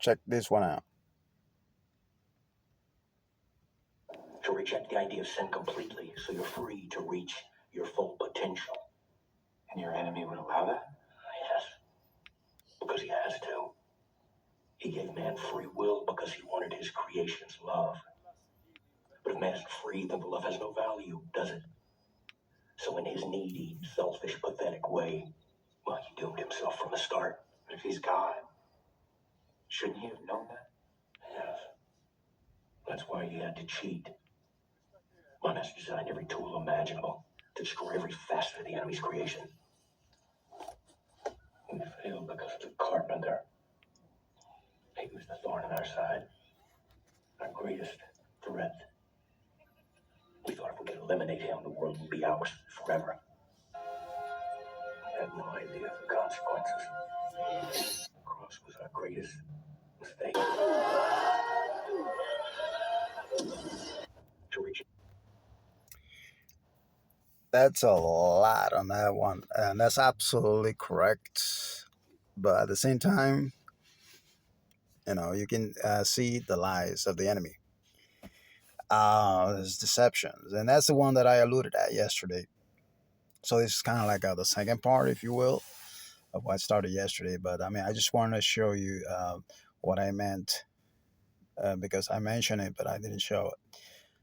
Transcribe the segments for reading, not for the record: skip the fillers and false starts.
Check this one out. To reject the idea of sin completely so you're free to reach your full potential. And your enemy would allow that? Yes. Because he has to. He gave man free will because he wanted his creation's love. But if man isn't free, then the love has no value, does it? So in his needy, selfish, pathetic way, well, he doomed himself from the start. But if he's God, shouldn't he have known that? Yes. That's why he had to cheat. Man has designed every tool imaginable to destroy every facet of the enemy's creation. We failed because of the carpenter. He was the thorn in our side, our greatest threat. We thought if we could eliminate him, the world would be ours forever. We had no idea of the consequences. The cross was our greatest mistake. To reach That's a lot on that one, and that's absolutely correct. But at the same time, you can see the lies of the enemy, his deceptions, and that's the one that I alluded at yesterday. So this is kind of like the second part, if you will, of what started yesterday. But I mean, I just wanted to show you what I meant because I mentioned it, but I didn't show it.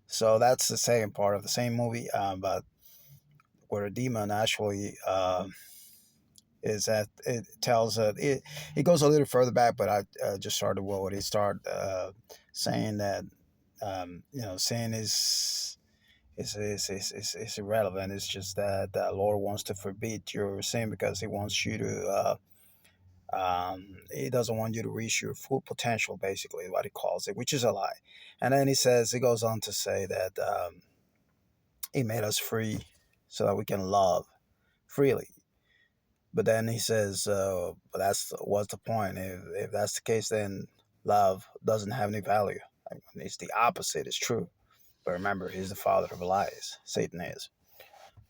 So that's the second part of the same movie, but where a demon actually is that it tells it goes a little further back, but I just started what he started saying that sin is irrelevant. It's just that the Lord wants to forbid your sin because He wants you to. He doesn't want you to reach your full potential, basically, what he calls it, which is a lie. And then he goes on to say that he made us free so that we can love freely. But then he says, but that's what's the point? If that's the case, then love doesn't have any value. I mean, it's the opposite. It's true. But remember, he's the father of lies. Satan is.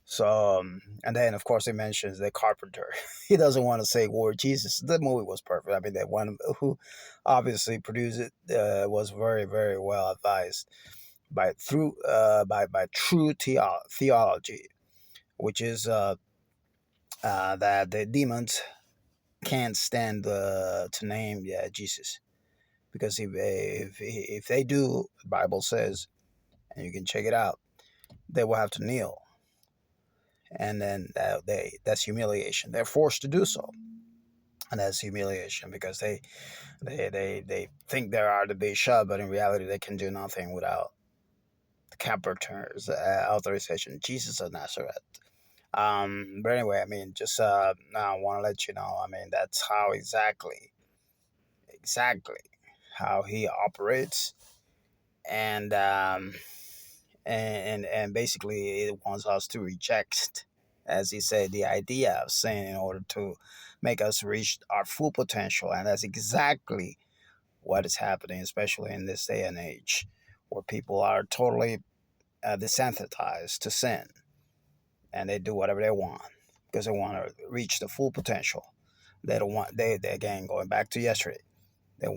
So, and then of course he mentions the carpenter. He doesn't want to say word Jesus. The movie was perfect. I mean, that one who obviously produced it was very, very well advised by true theology, which is that the demons can't stand to name Jesus because if they do, the Bible says, and you can check it out, they will have to kneel, and then that's humiliation. They're forced to do so, and that's humiliation because they think they are the bishop, but in reality they can do nothing without the carpenter's authorization. Jesus of Nazareth. But anyway, I mean, just now I want to let you know. I mean, that's how exactly how he operates, and and basically it wants us to reject, as he said, the idea of sin in order to make us reach our full potential, and that's exactly what is happening, especially in this day and age, where people are totally desensitized to sin, and they do whatever they want because they want to reach the full potential. They don't want they again going back to yesterday. They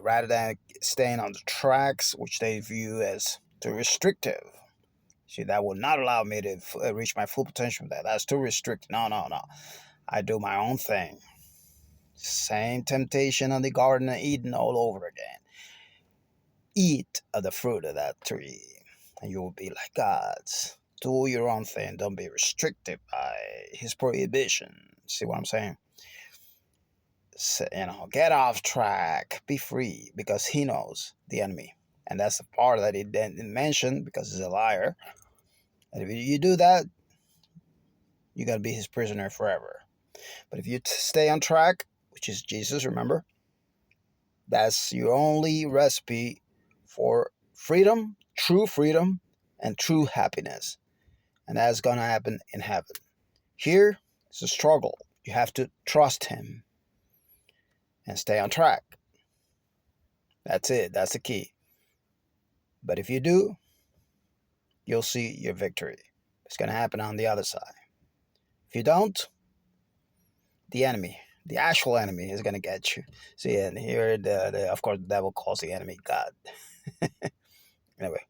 rather than staying on the tracks, which they view as too restrictive. See, that will not allow me to reach my full potential. That's too restrictive. No, no, no. I do my own thing. Same temptation on the Garden of Eden all over again. Eat of the fruit of that tree, and you will be like gods. Do your own thing. Don't be restricted by his prohibition. See what I'm saying? So, get off track, be free, because he knows the enemy, and that's the part that he didn't mention because he's a liar. And if you do that, you're gonna be his prisoner forever. But if you stay on track, which is Jesus, remember, that's your only recipe for freedom, and true happiness, and that's gonna happen in heaven. Here, it's a struggle. You have to trust him and stay on track. That's it. That's the key. But if you do, you'll see your victory. It's going to happen on the other side. If you don't, the enemy, The actual enemy is gonna get you. See, and here, of course, the devil calls the enemy God. Anyway,